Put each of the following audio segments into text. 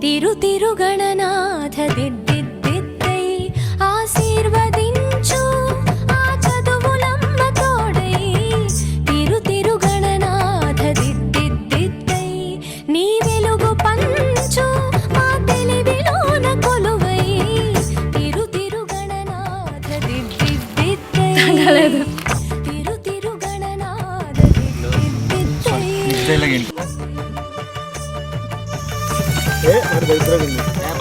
తిరుగణనాథ దిద్దిద్దిద్దై ఆశీర్వదించు ఆ చదువులమ్మ తోడై తిరుగణనాథ దిద్దిద్దిద్దై నీ వెలుగు పంచు మా తెలివిలోన కొలువై తిరుగణనాథ దిద్దిద్దిద్దై తిరుగణనాథ దిద్దిద్దిద్దై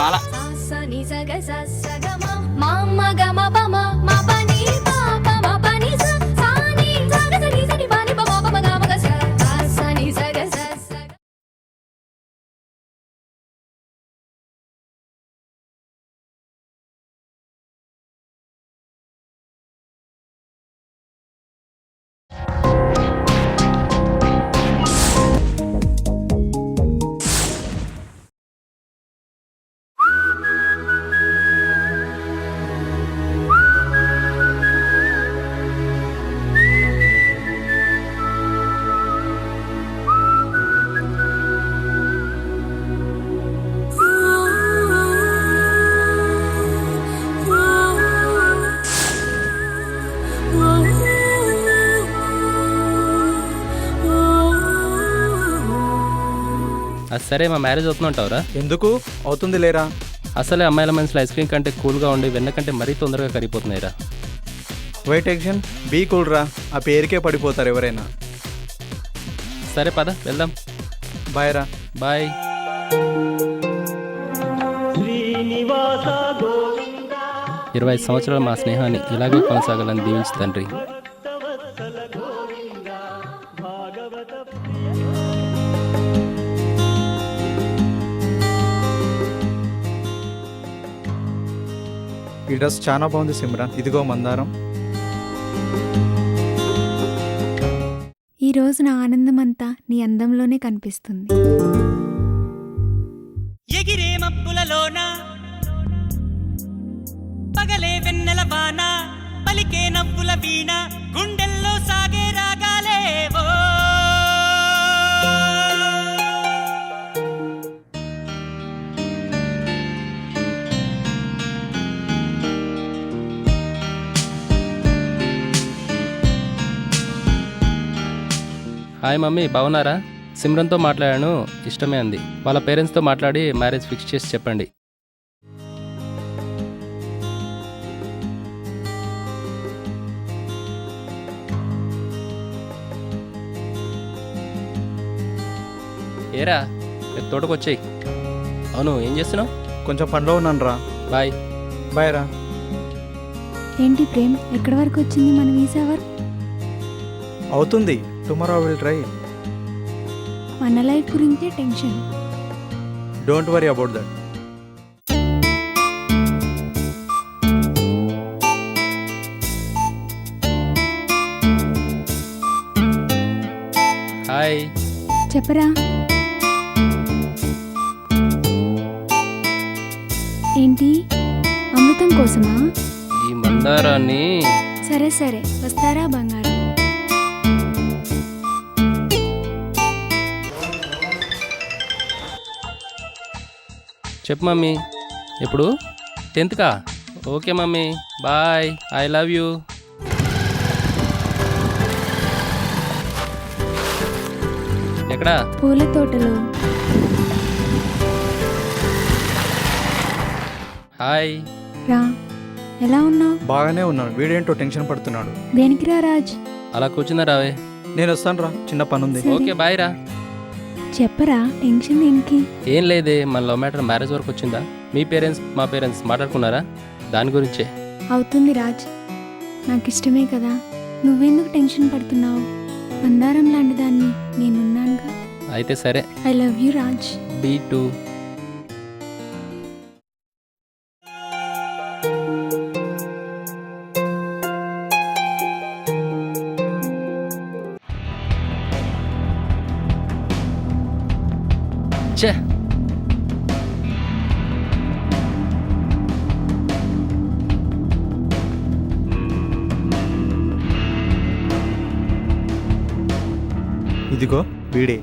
బాల సరే మా మ్యారేజ్ అవుతుందంటావురా? ఎందుకు అవుతుంది లేరా? అసలే అమ్మాయిల మనసులో ఐస్ క్రీమ్ కంటే కూల్గా ఉండి వెన్న కంటే మరీ తొందరగా కరిగిపోతున్నాయిరా. వైట్ టెన్షన్ బీ కూల్ రా, ఆ పేరుకే పడిపోతారు ఎవరైనా. సరే పద వెళ్దాం. బాయ్ రా. బాయ్. 25 సంవత్సరాల మా స్నేహాన్ని ఇలాగే కొనసాగాలని దీవించు తండ్రి. ఈ డ్రెస్ చాలా బాగుంది సిమ్రాన్. ఇదిగో మందారం. ఈ రోజు నా ఆనందమంతా నీ అందంలోనే కనిపిస్తుంది. ఎగిరే మబ్బులలోన పగలే వెన్నెల వాన పలికే నవ్వుల వీణ గుండెల్లో సాగే రాగాలేవో. హాయ్ మమ్మీ, బాగున్నారా? సిమ్రన్తో మాట్లాడాను, ఇష్టమే అంది. వాళ్ళ పేరెంట్స్తో మాట్లాడి మ్యారేజ్ ఫిక్స్ చేసి చెప్పండి. ఏరా రేపు తోటకు వచ్చేయి. అవును, ఏం చేస్తున్నావు? కొంచెం పనిలో ఉన్నాను రా. బాయ్. బాయ్ రా. ఏంటి ప్రేమ్, ఎక్కడి వరకు వచ్చింది మన వీసా వర్క్? అవుతుంది, టుమారో విల్ ట్రై. మన లైఫ్ గురించే tension. Don't worry about that. Hi. చెప్పరా. ఏంటి, అమృతం కోసమా? ఈ మందారాన్ని. సరే సరే, వస్తారా బంగారం? చెప్పు మమ్మీ. ఎప్పుడు? 10th కా? Okay mummy, bye. I love you. ఎక్కడా? పూల తోటలో. హాయ్. రా, ఎలా ఉన్నావు? బాగానే ఉన్నాను. వీడేంటో టెన్షన్ పడుతున్నాడు. దేనికి రా రాజ్? అలా కూర్చుందా రావే. నేను వస్తాను రా, చిన్న పని ఉంది. ఓకే బాయ్ రా. చెప్పరా, టెన్షన్ దేనికి? ఏం లేదే, మన లవ్ మ్యాటర్ మ్యారేజ్ వరకు వచ్చిందా? మీ పేరెంట్స్ మా పేరెంట్స్ మాట్లాడుకున్నారా? దాని గురించే. అవుతుంది రాజ్, నాకు ఇష్టమే కదా. నువ్వెందుకు టెన్షన్ పడుతున్నావు? మందారం లాంటి దాన్ని నేనున్నానుగా. అయితే సరే. I love you Raj. బీ టూ. ఛే, ఇదిగో వీడే.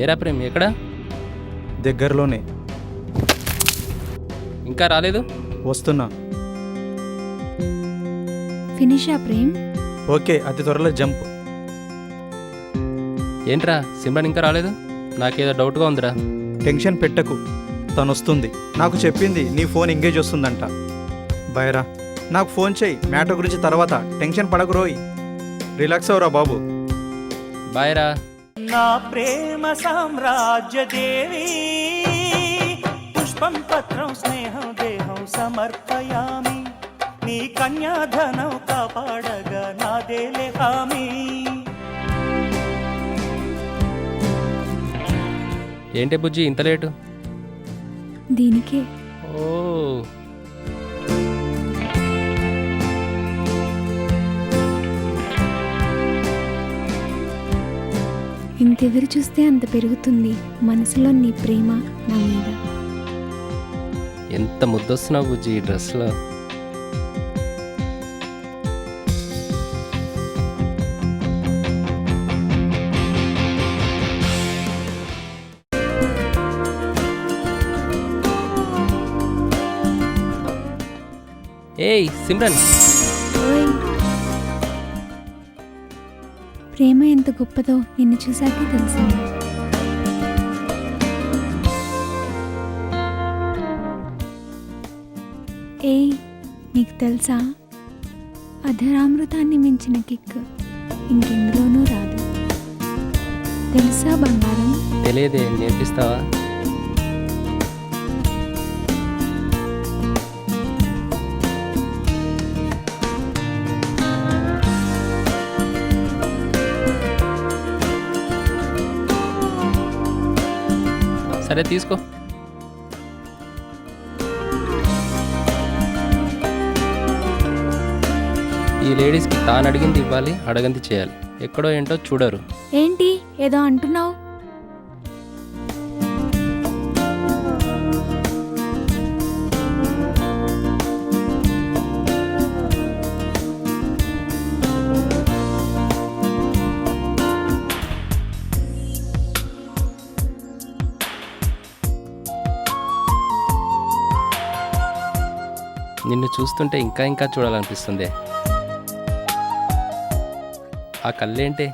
ఏరా ప్రేమ్, ఎక్కడ? దగ్గరలోనే. ఇంకా రాలేదు? వస్తున్నా. ఫినిషా ప్రేమ్? ఓకే, అతి త్వరలో జంప్. ఏంట్రా సిమ్రన్ ఇంకా రాలేదు? నాకేదో డౌట్గా ఉందిరా. టెన్షన్ పెట్టకు, తను వస్తుంది. నాకు చెప్పింది నీ ఫోన్ ఎంగేజ్ వస్తుందంట. బైరా, నాకు ఫోన్ చేయి, మ్యాటర్ గురించి తర్వాత. టెన్షన్ పడకు రోయ్, రిలాక్స్ అవరా బాబు. బాయ్ రా. నా ప్రేమ సామ్రాజ్య దేవి పుష్పం పత్రం స్నేహం దేహం సమర్పయామి నీ కన్యాధనం కాపాడగా నాదేలే హామీ. ఏంటి బుజ్జి ఇంత లేటు? దీనికే. ఓ ఇంతెదురు చూస్తే అంత పెరుగుతుంది మనసులో నీ ప్రేమ నా మీద. ఎంత ముద్దొస్తున్నావు బుజ్జి ఈ డ్రెస్లో. ఏయ్ సిమ్రన్, ఓయ్, ప్రేమ ఎంత గొప్పదో నిన్ను చూశాకే తెలిసింది. ఏయ్, నీకు తెలుసా, అధరామృతాన్ని మించిన కిక్ ఇంకెందులోనూ రాదు. తెలుసా బంగారం? తెలియదే, నేర్పిస్తావా? సరే తీసుకో. ఈ లేడీస్కి తాను అడిగింది ఇవ్వాలి, అడగంది చేయాలి. ఎక్కడో ఏంటో చూడరు. ఏంటి ఏదో అంటున్నావు? నిన్ను చూస్తుంటే ఇంకా ఇంకా చూడాలనిపిస్తుంది. ఆ కళ్ళేంటే?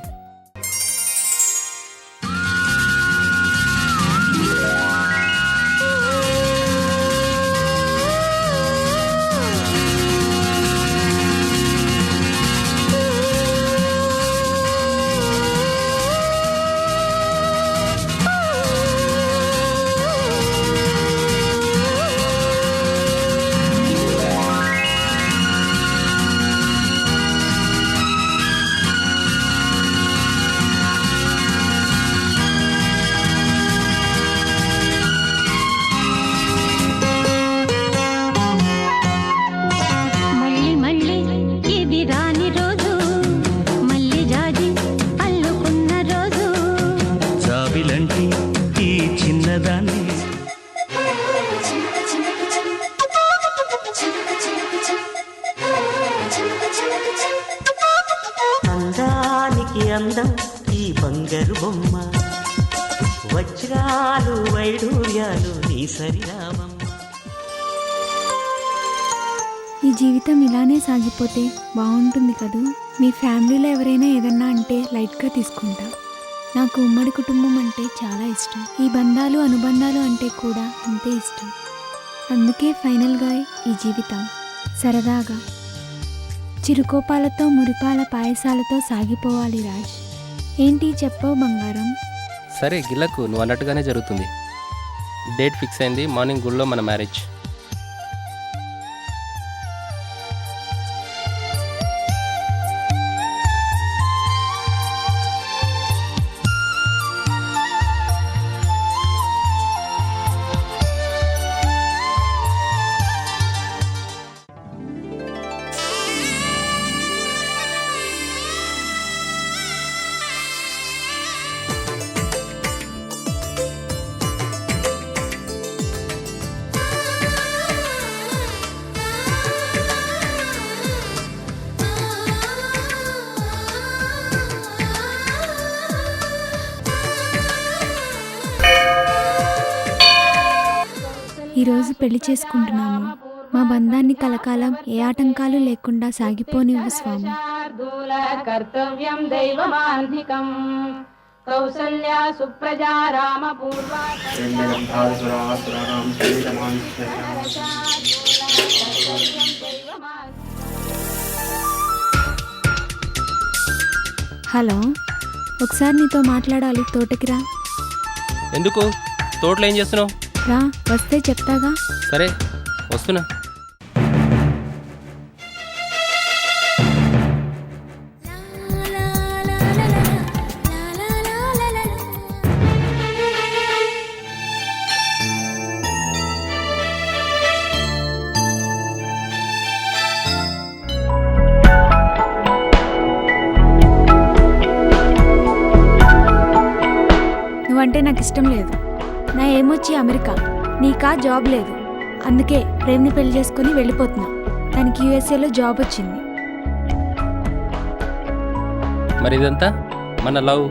అందానికి అందం ఈ బంగారు బొమ్మ, వజ్రాలు వైడూర్యాలు నీ సరిరామమ్మ. ఈ జీవితం ఇలానే సాగిపోతే బాగుంటుంది కదూ. మీ ఫ్యామిలీలో ఎవరైనా ఏదన్నా అంటే లైట్గా తీసుకుంటా. నాకు ఉమ్మడి కుటుంబం అంటే చాలా ఇష్టం. ఈ బంధాలు అనుబంధాలు అంటే కూడా అంతే ఇష్టం. అందుకే ఫైనల్గా ఈ జీవితం సరదాగా చిరుకోపాలతో మురిపాల పాయసాలతో సాగిపోవాలి రాజ్. ఏంటి చెప్పవు బంగారం? సరే గిల్లకు, నువ్వు అన్నట్టుగానే జరుగుతుంది. డేట్ ఫిక్స్ అయింది, మార్నింగ్ గుళ్ళో మన మ్యారేజ్. ఈరోజు పెళ్లి చేసుకుంటున్నాము. మా బంధాన్ని కలకాలం ఏ ఆటంకాలు లేకుండా సాగిపోనివ్వు స్వామి. కర్తవ్యం దైవమాన్ధికం కౌసల్యా సుప్రజా రామ పూర్వా హలో, ఒకసారి నీతో మాట్లాడాలి. తోటకి రా. ఎందుకు? తోటలో ఏం చేస్తున్నావు? రా, వస్తే చెప్తాగా. సరే వస్తున్నా. నువ్వంటే నాకు ఇష్టం లేదు. నా ఏమొచ్చి అమెరికా, నీకా జాబ్ లేదు. అందుకే ప్రేమ్ని పెళ్లి చేసుకుని వెళ్ళిపోతున్నా. తనకి యూఎస్ఏలో జాబ్ వచ్చింది. మరి ఇదంతా మన లవ్,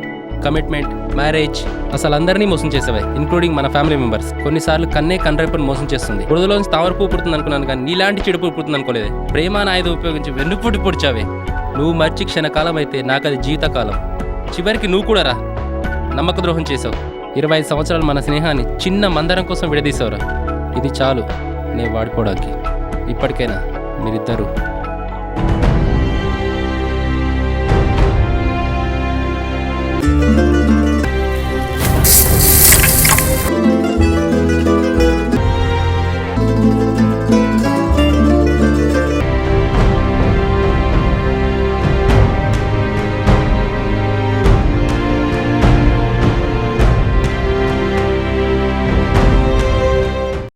కమిట్మెంట్, మ్యారేజ్ అసలు అందరినీ మోసం చేసేవే, ఇంక్లూడింగ్ మన ఫ్యామిలీ మెంబర్స్. కొన్నిసార్లు కన్నే కన్రేపుని మోసం చేస్తుంది. బురదలోంచి తామరపు పుడుతుంది అనుకున్నాను, కానీ నీలాంటి చెడుపు పుడుతుంది అనుకోలేదే. ప్రేమ అని ఆయుధం ఉపయోగించి వెన్నుపూటి పొడిచావే. నువ్వు మర్చి క్షణకాలం అయితే నాకు అది జీవితకాలం. చివరికి నువ్వు కూడా రా, నమ్మక ద్రోహం చేసావు. 25 సంవత్సరాలు మన స్నేహాన్ని చిన్న మందరం కోసం విడదీసావురా. ఇది చాలు నేను వాడుకోవడానికి. ఇప్పటికైనా మీరిద్దరూ